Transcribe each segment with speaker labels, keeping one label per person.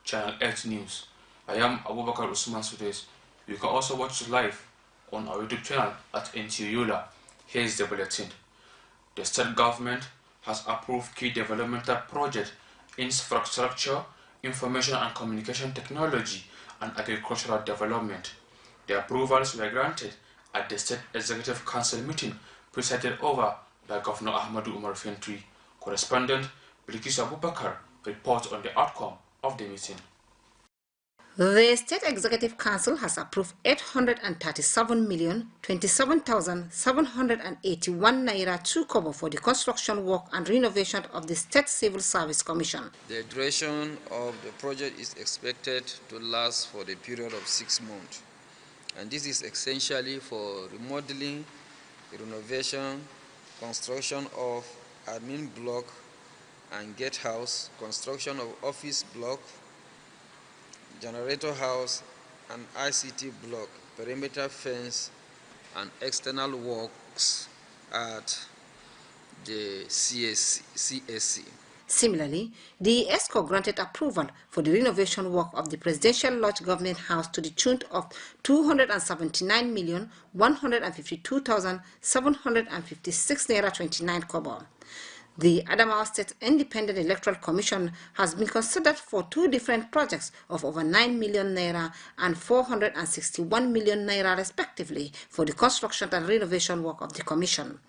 Speaker 1: Channel 8 News. I am Abubakar Usman Sudes. You can also watch us live on our YouTube channel at NTUYOLA. Here is the bulletin. The state government has approved key developmental projects in infrastructure, information and communication technology, and agricultural development. The approvals were granted at the State Executive Council meeting presided over by Governor Ahmadu Umar Fintri. Correspondent Bilkis Abubakar reports on the outcome of the meeting.
Speaker 2: The State Executive Council has approved 837,027,781 naira 2 kobo for the construction work and renovation of the State Civil Service Commission.
Speaker 3: The duration of the project is expected to last for the period of 6 months, and this is essentially for remodeling, renovation, construction of admin block and gate house, construction of office block, generator house and ICT block, perimeter fence and external works at the CSC.
Speaker 2: Similarly, the ESCO granted approval for the renovation work of the Presidential Lodge Government House to the tune of 279,152,756 naira 29 kobo. The Adamawa State Independent Electoral Commission has been considered for 2 different projects of over 9 million naira and 461 million naira respectively for the construction and renovation work of the commission.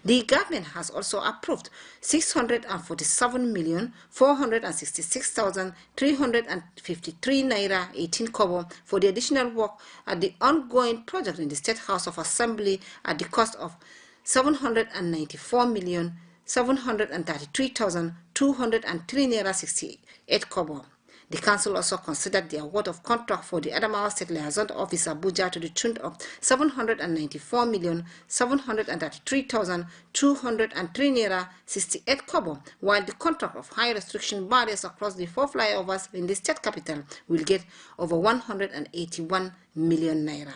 Speaker 2: The government has also approved 647,466,353 naira 18 kobo for the additional work at the ongoing project in the State House of Assembly at the cost of 794,733,203 naira 68 kobo. The council also considered the award of contract for the Adamawa State Liaison Office Abuja to the tune of 794,733,203 naira 68 kobo, while the contract of high restriction barriers across the 4 flyovers in the state capital will get over 181 million naira.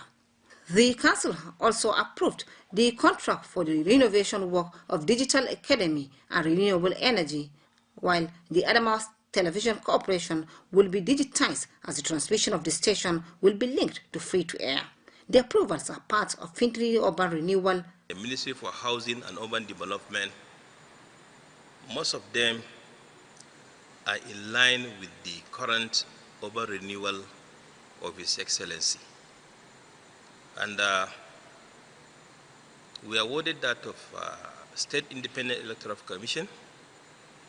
Speaker 2: The council also approved the contract for the renovation work of Digital Academy and Renewable Energy, while the Adamawa Television Corporation will be digitized as the transmission of the station will be linked to free-to-air. The approvals are part of Fintri Urban Renewal.
Speaker 4: The Ministry for Housing and Urban Development, most of them are in line with the current urban renewal of His Excellency. And we awarded that of State Independent Electoral Commission,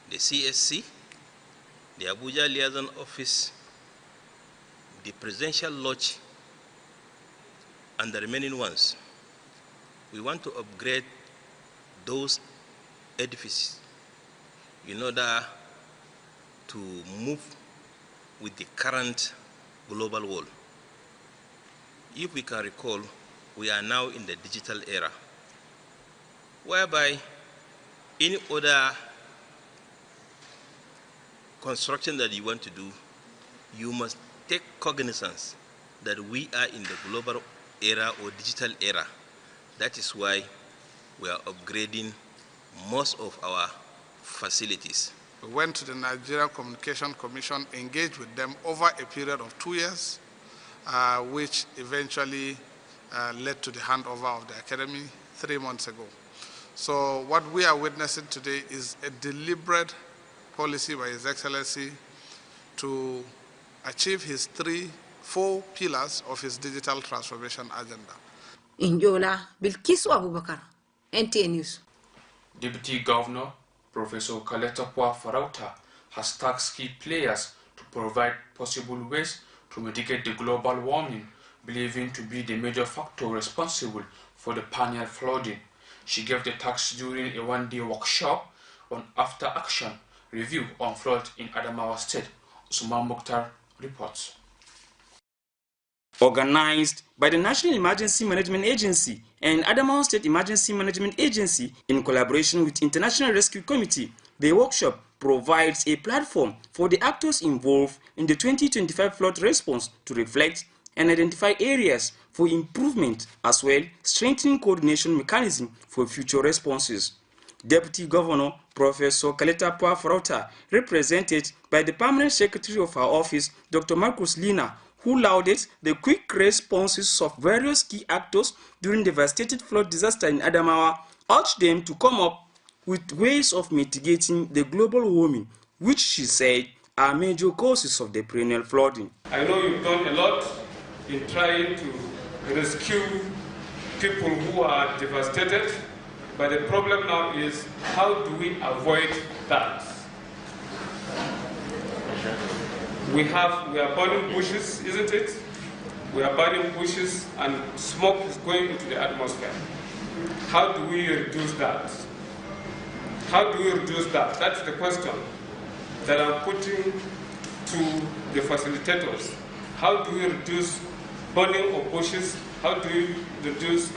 Speaker 4: the CSC, the Abuja Liaison Office, the Presidential Lodge, and the remaining ones. We want to upgrade those edifices in order to move with the current global world. If we can recall, we are now in the digital era, whereby any other construction that you want to do, you must take cognizance that we are in the global era or digital era. That is why we are upgrading most of our facilities.
Speaker 5: We went to the Nigeria Communication Commission, engaged with them over a period of 2 years, which eventually led to the handover of the academy 3 months ago. So what we are witnessing today is a deliberate policy by His Excellency to achieve his 4 pillars of his digital transformation agenda.
Speaker 2: In Yola, Bilkisu Abubakar, NTA News.
Speaker 1: Deputy Governor Professor Kaletapwa Farauta has tasked key players to provide possible ways to mitigate the global warming, believing to be the major factor responsible for the perennial flooding. She gave the task during a 1-day workshop on after-action review on flood in Adamawa State. Usman Mukhtar reports.
Speaker 6: Organized by the National Emergency Management Agency and Adamawa State Emergency Management Agency in collaboration with International Rescue Committee, the workshop provides a platform for the actors involved in the 2025 flood response to reflect and identify areas for improvement, as well strengthening coordination mechanism for future responses. Deputy Governor Professor Kaleta Pua-Frauta, represented by the Permanent Secretary of our office, Dr. Marcus Lina, who lauded the quick responses of various key actors during the devastated flood disaster in Adamawa, urged them to come up with ways of mitigating the global warming, which she said are major causes of the perennial flooding.
Speaker 7: I know you've done a lot in trying to rescue people who are devastated, but the problem now is how do we avoid that? We are burning bushes, isn't it? We are burning bushes and smoke is going into the atmosphere. How do we reduce that? How do we reduce that? That's the question that I'm putting to the facilitators. How do we reduce burning of bushes? How do we reduce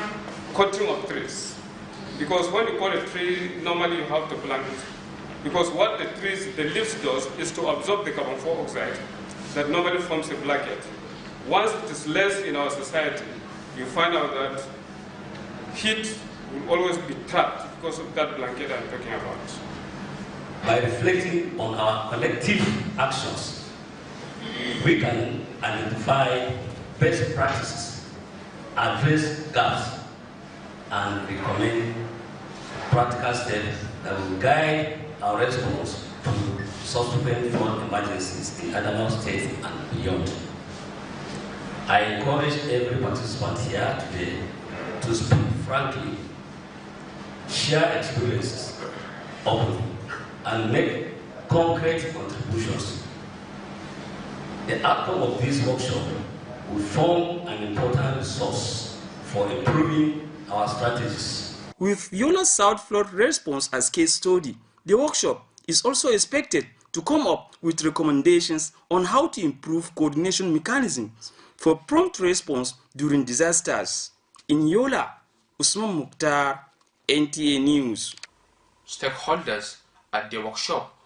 Speaker 7: cutting of trees? Because when you cut a tree, normally you have to plant it. Because what the leaves does is to absorb the carbon dioxide that normally forms a blanket. Once it is less in our society, you find out that heat will always be trapped because of that blanket I'm talking about.
Speaker 8: By reflecting on our collective actions, we can identify best practices, address gaps, and recommend practical steps that will guide our response to subsequent flood emergencies in Adamawa State and beyond. I encourage every participant here today to speak frankly, share experiences openly, and make concrete contributions. The outcome of this workshop will form an important resource for improving our strategies.
Speaker 6: With Yola South flood response as case study, the workshop is also expected to come up with recommendations on how to improve coordination mechanisms for prompt response during disasters. In Yola, Usman Mukhtar, NTA News.
Speaker 1: Stakeholders at the workshop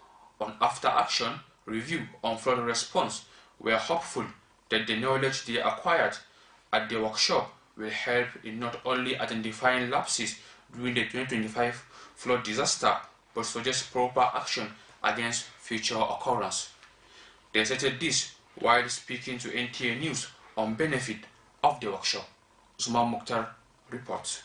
Speaker 1: on after action review on flood response were hopeful that the knowledge they acquired at the workshop will help in not only identifying lapses during the 2025 flood disaster, but suggest proper action against future occurrence. They stated this while speaking to NTA News on benefit of the workshop. Usman Mukhtar reports.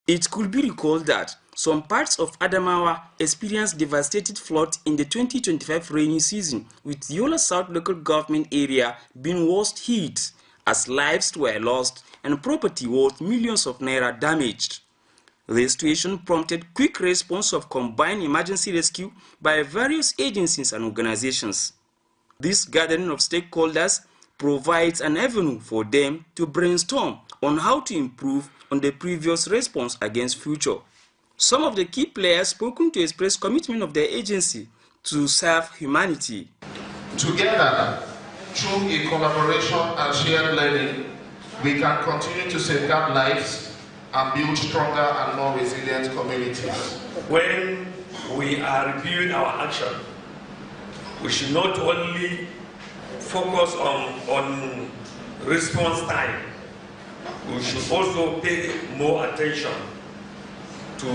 Speaker 6: It could be recalled that some parts of Adamawa experienced devastated floods in the 2025 rainy season, with Yola South local government area being worst hit, as lives were lost and property worth millions of naira damaged. The situation prompted quick response of combined emergency rescue by various agencies and organizations. This gathering of stakeholders provides an avenue for them to brainstorm on how to improve on the previous response against future. Some of the key players spoken to express commitment of their agency to serve humanity.
Speaker 9: Together, through a collaboration and shared learning, we can continue to safeguard lives and build stronger and more resilient communities.
Speaker 10: When we are reviewing our action, we should not only focus on response time, we should also pay more attention to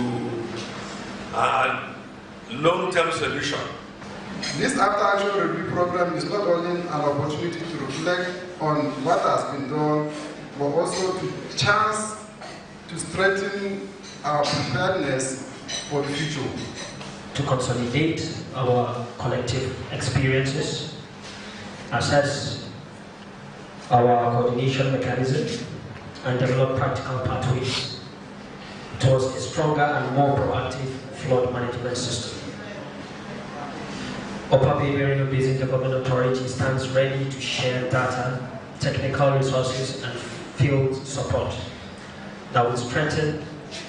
Speaker 10: long-term solution.
Speaker 11: This after-action review program is not only an opportunity to reflect on what has been done, but also a chance to strengthen our preparedness for the future.
Speaker 12: To consolidate our collective experiences, assess our coordination mechanism, and develop practical pathways towards a stronger and more proactive flood management system. Upper Bay Merino Basin Development Authority stands ready to share data, technical resources, and field support that will strengthen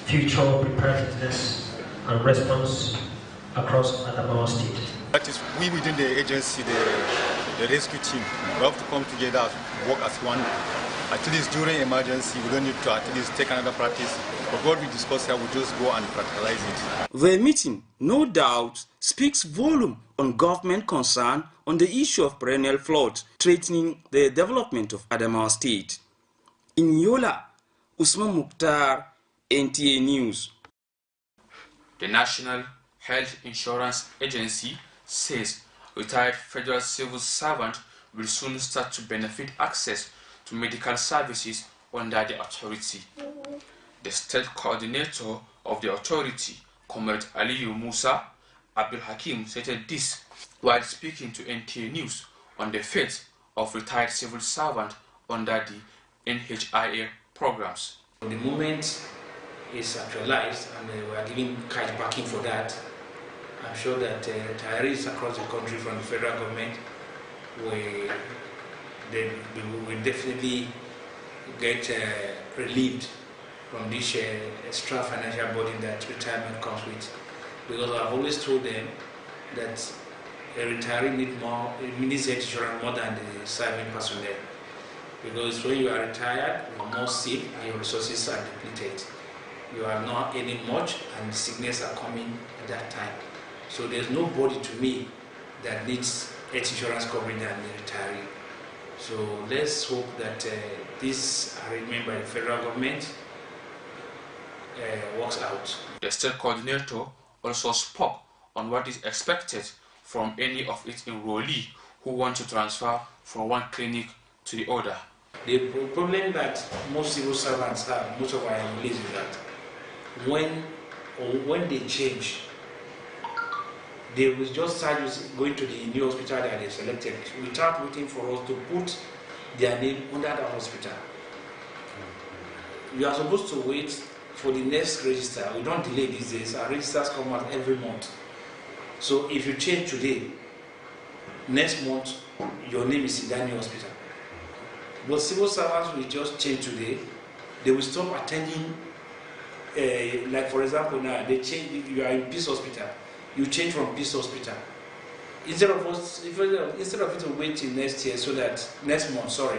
Speaker 12: future preparedness and response across Adamawa State.
Speaker 13: That is, we within the agency, the rescue team, we have to come together, work as one. At least during emergency, we don't need to at least take another practice. But what we discuss here, we just go and practicalize it.
Speaker 6: The meeting, no doubt, speaks volume on government concern on the issue of perennial flood threatening the development of Adamawa State. In Yola, Usman Mukhtar, NTA News.
Speaker 1: The National Health Insurance Agency says retired federal civil servants will soon start to benefit access to medical services under the authority. The state coordinator of the authority, Comrade Aliyu Musa Abdul Hakim, stated this while speaking to NTA News on the fate of retired civil servants under the NHIA programs.
Speaker 14: The movement is actualized and we are giving cash backing for that. I'm sure that retirees across the country from the federal government will definitely get relieved from this extra financial burden that retirement comes with. Because I've always told them that a retiree needs health insurance more than the serving personnel. Because when you are retired, you are more sick and your resources are depleted. You are not earning much and sickness are coming at that time. So there's nobody to me that needs health insurance coverage than the retiree. So let's hope that this arrangement by the federal government works out.
Speaker 1: The state coordinator also spoke on what is expected from any of its enrollees who want to transfer from one clinic to the other.
Speaker 14: The problem that most civil servants have, most of our enrollees, is that when they change, they will just start going to the new hospital that they selected without waiting for us to put their name under the hospital. You are supposed to wait for the next register. We don't delay these days. Our registers come out every month. So if you change today, next month your name is in that new hospital. But civil servants will just change today. They will stop attending. Like for example, now they change. If you are in Peace Hospital, you change from Peace Hospital. Instead of it to wait till next year, so that next month, so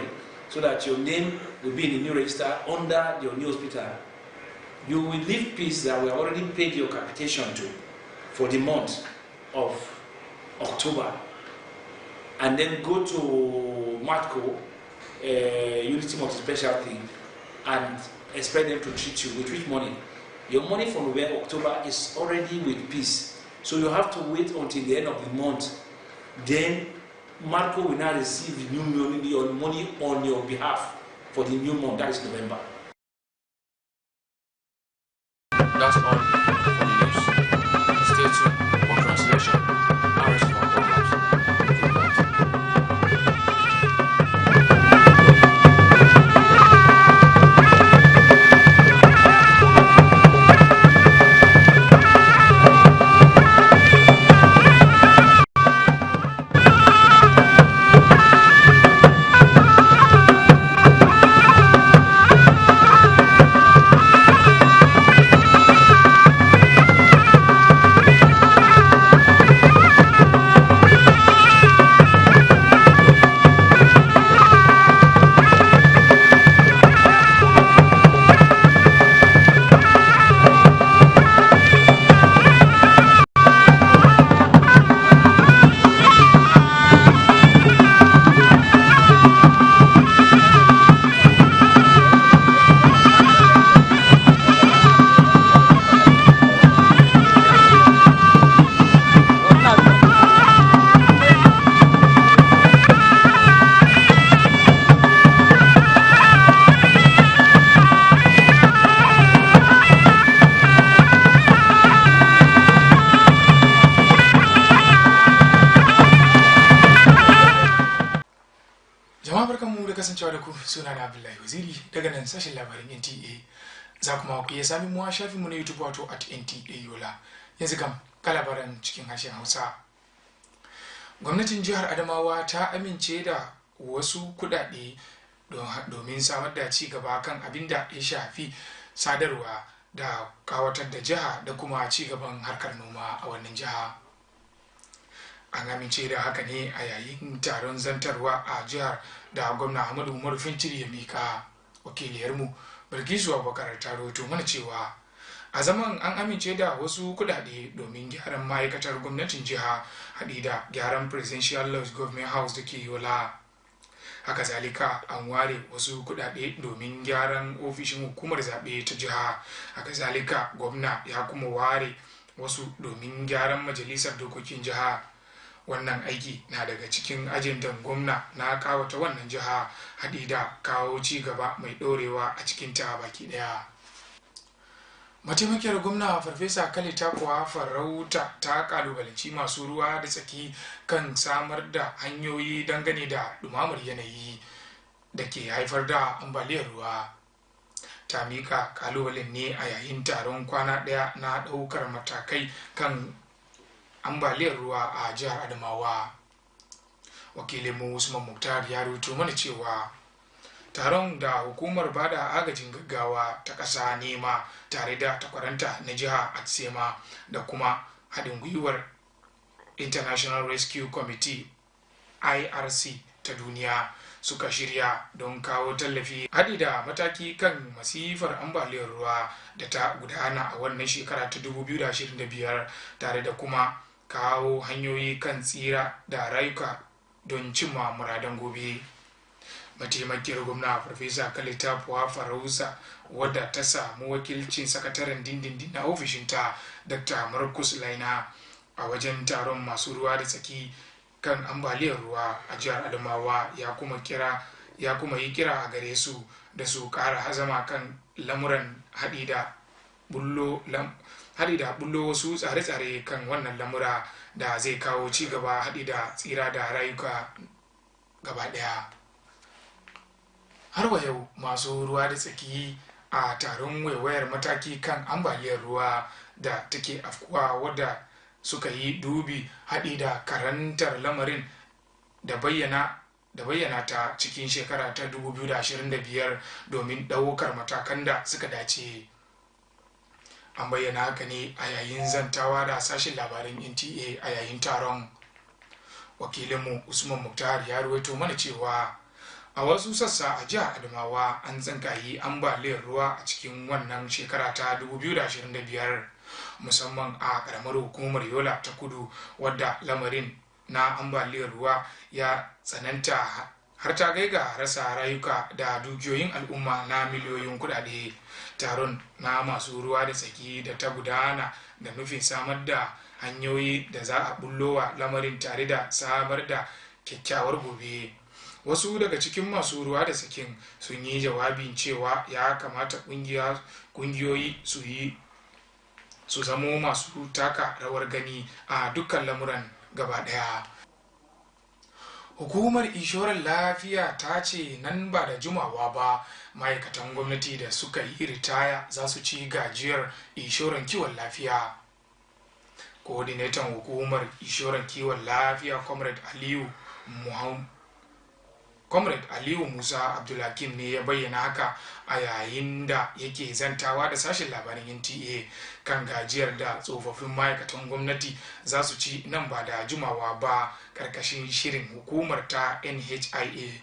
Speaker 14: that your name will be in the new register under your new hospital, you will leave Peace that we already paid your capitation to for the month of October, and then go to Matco, Unity Multi-Specialty, and expect them to treat you with which money? Your money for November, October is already with Peace. So you have to wait until the end of the month. Then Marco will now receive the new money on your behalf for the new month, that is November.
Speaker 1: That's all for the news. Stay tuned for translation. RS for programs.
Speaker 15: kasancewa da ku suna na Abdullahi Waziri daga nan sashen labarin NTA. Za kuma ku iya sami mu a shafinmu na YouTube wato @NTA Yola. Yanzu kam ga labaran cikin harshen Hausa. Gwamnatin jihar Adamawa ta amince da wasu kuɗaɗe domin samar da ci gaba kan abin da ya shafi sadarwa da kawatar da jiha da kuma ci gaban harkar noma a wannan jiha. An amince da haka ne a yayin taron zantarwa a jihar da gwamna Ahmadu Umaru Fintiri ya mika. Wakiliyarmu Bilkisu Abubakar ta rawaito mana cewa a zaman an amince da wasu kudade domin gyaran ma'aikatar gwamnatin jiha haɗi da gyaran Presidential Lodge Government House da ke Yola. Haka zalika an ware wasu kudade domin gyaran ofishin hukumar zaɓe ta jiha. Haka zalika gwamna ya kuma ware wasu domin gyaran majalisar dokokin jiha. Wannan aiki na daga cikin ajandan gwamna na kawata wannan jiha haɗi da kawo ci gaba mai ɗorewa a cikin ta baki ɗaya. Mataimakiyar gwamna Farfesa Kalita kuwa Farauta ta kalubalanci masu ruwa da tsaki kan samar da hanyoyi dangane da ɗumamar yanayi da ke haifar da ambaliyar ruwa. Ta mika kalubalen ne a yayin taron kwana ɗaya na ɗaukar matakai kan ambaliyar ruwa a jihar Adamawa. Wakilinmu Usman Muktar ya rubuto mana cewa taron da hukumar bada agajin gaggawa ta ƙasa nema tare da takwaranta na jiha Atsema da kuma haɗin gwiwar International Rescue Committee IRC ta duniya suka shirya don kawo tallafi haɗi da mataki kan masifar ambaliyar ruwa da ta gudana a wannan shekara ta 2025 tare da kuma kawo hanyoyi kan tsira da rayuka don cimma muradan gobe. Mataimakiyar gwamna Farfesa Kalita Farausa wadda ta samu wakilcin sakataren dindindin na ofishinta Dr. Marcus Laina a wajen taron masu ruwa da tsaki kan ambaliyar ruwa a jihar Adamawa ya kuma yi kira a gare su da su ƙara hazama kan lamuran haɗi da bullo wasu tsare-tsare kan wannan lamura da zai kawo ci gaba haɗi da tsira da rayuka gaba ɗaya. Har wa yau masu ruwa da tsaki a taron waiwayar mataki kan ambaliyar ruwa da take afkuwa wadda suka yi dubi haɗi da karantar lamarin da bayyana ta cikin shekara ta 2025 domin ɗaukar matakan da suka dace. An bayyana haka ne a yayin zantawa da sashen labarin NTA a yayin taron. Wakilinmu Usman Muktar ya ruwaito mana cewa a wasu sassa a jihar Adamawa an tsinkayi ambaliyar ruwa a cikin wannan shekara ta 2025 musamman a ƙaramar hukumar Yola ta Kudu wadda lamarin na ambaliyar ruwa ya tsananta har ta kai ga rasa rayuka da dukiyoyin al'umma na miliyoyin kuɗaɗe. Taron na masu ruwa da tsaki da ta gudana da nufin samar da hanyoyi da za a bullowa lamarin tare da samar da kyakkyawar gobe. Wasu daga cikin masu ruwa da tsakin sun yi jawabin cewa ya kamata kungiyoyi su zamo masu taka rawar gani a dukkan lamuran gaba daya. Hukumar inshorar lafiya ta ce nan ba da jimawa ba ma'aikatan gwamnati da suka yi ritaya za su ci gajiyar inshorar kiwon lafiya. Coordinator hukumar inshorar kiwon lafiya Comrade Aliyu Musa Abdulhakim ne ya bayyana haka a yayin da yake zantawa da sashen labarin NTA kan gajiyar da tsofaffin ma'aikatan gwamnati za su ci nan ba da jimawa ba karkashin shirin hukumar ta NHIA.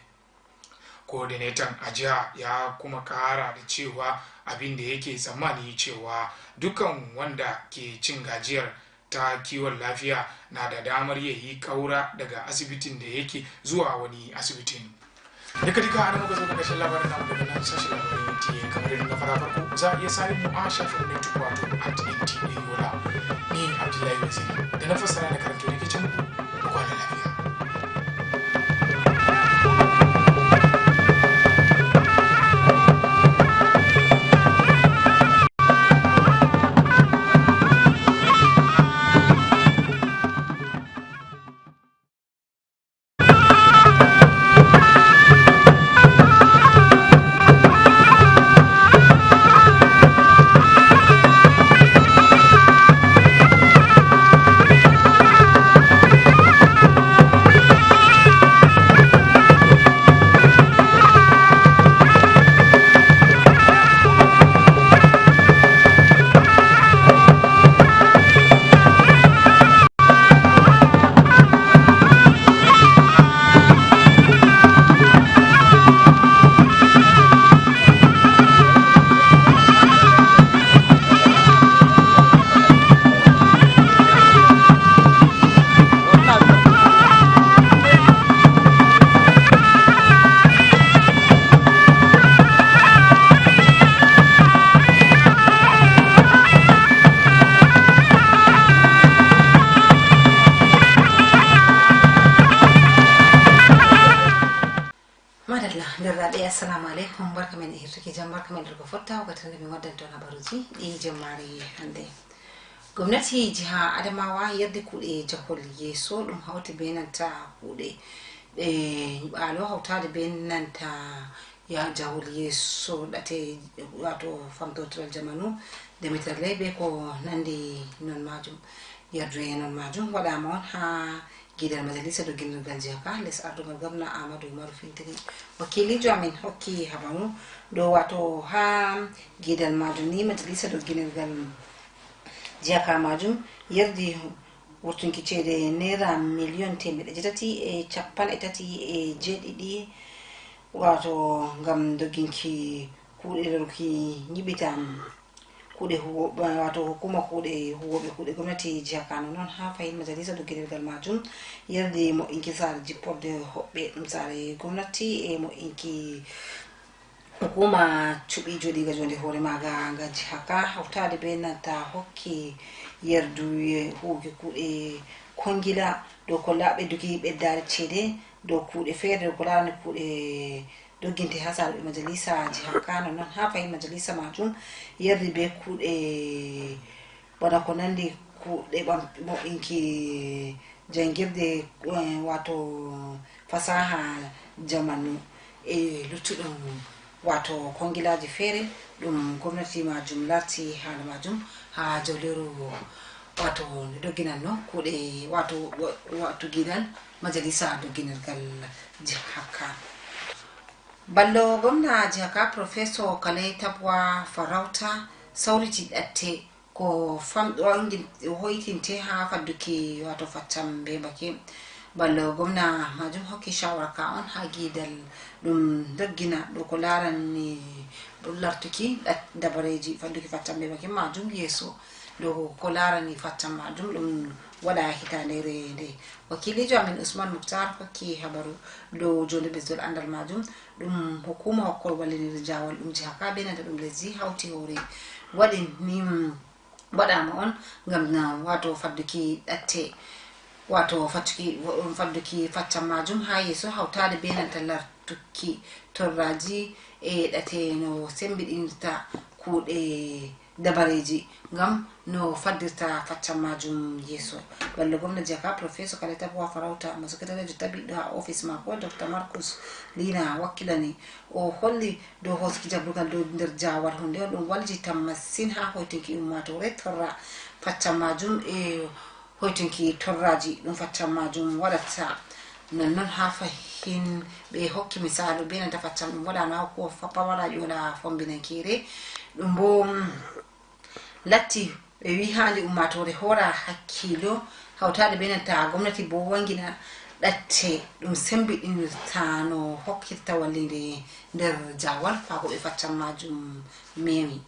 Speaker 15: Coordinator a jiha ya kuma kara da cewa abin da yake tsammani cewa dukkan wanda ke cin gajiyar ta kiwon lafiya na da damar ya yi kaura daga asibitin da yake zuwa wani asibitin. Duka ana muka zo ga ƙarshen labarin namu daga nan sashen labarin NTA kamar yadda na fara farko za a iya samun mu a shafin na YouTube wato @NTA Yola. Ni Abdullahi Waziri da na fassara na karanto ne ke can kwana lafiya.
Speaker 2: assalamu alaikum barkamen hirtiki jam barkamen daga fotta wakati da mi wadanta habaruji di jamari hande gwamnati jiha Adamawa yadda kuɗe jahol yeso ɗum hauti benanta kuɗe ɓalo hauta da benanta ya jahol yeso ɗate wato famtotiral jamanu da mitar lebe ko nandi non majum yardre non majum waɗama on ha gidan majalisa do ginirgal jiha les ardugal gwamna Amadou Umaru Fintiri wakilijo amin hokki habaru do wato ha gidan majum ni majalisa do ginirgal jiha majum yardi wurtunki cede naira miliyon temedde jetati e capan etati e jeɗiɗi wato ngam doginki kuɗe ruki nyibitam kuɗe wato hukuma kuɗe huwoɓe kuɗe gwamnati jiha Kano non ha fayin majalisa do ginirgal majum yardi mo inki sare jipporde hoɓɓe ɗum sare gwamnati e mo inki hukuma cuɓi joɗiga jonde hoore maga nga jiha ka hawtade be nanta hokki yerdu huuki kuɗe kongila dow ko ɓedduki ɓeddare cede dow kuɗe feere ko larani kuɗe dogginte ha sare ɓe majalisa jiha Kano non ha fayin majalisa majum yerdi be kuɗe bana ko nandi kuɗe mo'inki jangirde wato fasaha jamanu e luttuɗum wato kongilaji feere ɗum gwamnati majum larti hala majum ha jawleru wato dogginanno kuɗe wato gidan majalisa dogginirgal jiha Kano ballo gwamna jiha Kano professor Kalai Tabwa Farauta sauriti ɗatte ko famɗo hoytinte ha fadduki wato fattam be bake ballo gwamna majum hokki shawara ka on ha gidal ɗum doggina ɗo ko larani lartuki dabareji fadduki fattam be bake majum yeso ɗo ko larani fattam majum ɗum waɗa hitandere nde wakilijo amin Usman Mukhtar hokki habaru dow jonde ɓesdol andal majum ɗum hukuma hokkol wallinir jawal ɗum jiha Ka benanta ɗum lesdi hawti hore waɗi ni waɗama on ngam na wato fadduki ɗatte wato fadduki fattam majum ha yeso hawtade benanta lartuki torraji e ɗate no sembiɗinta kuuɗe dabareji ngam no faddirta fattam majum yeso ballo gwamna jiha Ka professor Kalai Tabwa Farauta mo secrétaire tabiɗo ha office mako Dr Marcus Lina wakkilani o holli dow hoski jabrugal dow nder jawal hunde on ɗum wallitam masin ha hoytinki ummatore torra fattam majum e hoytinki torraji ɗum fattam majum waɗata nonnon ha fahin ɓe hokki misalu benanta fattam ɗum waɗana ko pamara ƴola fombinankere ɗum bo latti ɓe wi handi ummatore hora hakkilo hawtade benanta gwamnati bo wangina ɗatte ɗum sembiɗinirta no hokkirta wallide nder jawal fako ɓe fattam majum memi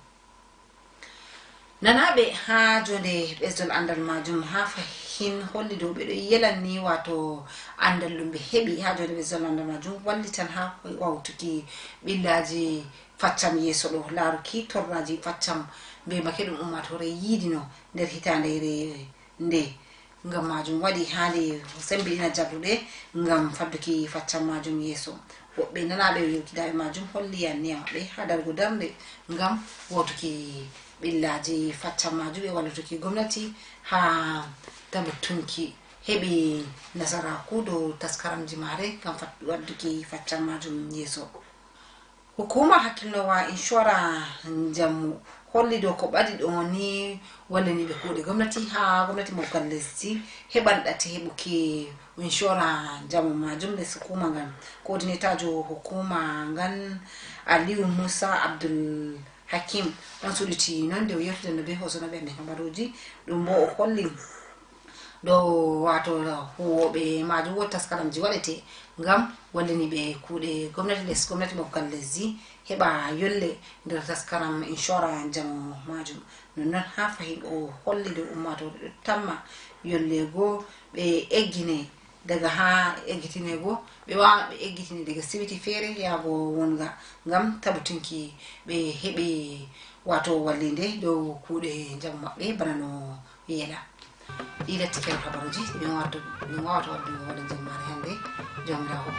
Speaker 2: nanaɓe ha jonde ɓesdol andal majum ha fahin holli dow ɓeɗo yelanni wato andal ɗum ɓe heɓi ha jonde ɓesdol andal majum wallitan ha wawtuki ɓillaji fattam yeso ɗo laruki torraji fattam be make ɗum ummatore yiidino nder hitandere nde ngam majum waɗi hande sembiɗina jabruɗe ngam fadduki fattam majum yeso woɓɓe nanaɓe yewtidaɓe majum holli anniya maɓɓe ha dargo darde ngam wotuki ɓillaji fattam majum e wallutuki gwamnati ha tabbatunki heɓi nasaraku dow taskaramji mare ngam wadduki fattam majum yeso hukuma hakkilnowa inshora jammu holli dow ko ɓaɗi ɗo ni walliniɓe kuuɗe gwamnati ha gwamnati mokgal lesdi heɓan ɗate heɓuki inshora jamu majum les hukuma ngan coordinateur jo hukuma ngan Aliou Musa Abdul Hakim on suɗiti noon nde o yewtidano be hosonoɓe amin habaruji ɗum bo o holli ɗo wato huwoɓe majum woni taskaramji waɗete ngam walliniɓe kuuɗe gwamnati mokgal lesdi heɓa yolle nder taskaram inshora jamu majum nonnon ha fahin o holli dow ummatore ɗo tamma yollego ɓe eggine daga ha eggitinego ɓe wawa ɓe eggitine daga sibiti feere yago wonga ngam tabbatunki ɓe heɓi wato wallinde dow kuuɗe jamu maɓɓe bana no yeeɗa ɗiɗatti kew habaruji min wawata waddugo waɗa jammare hande jomirawo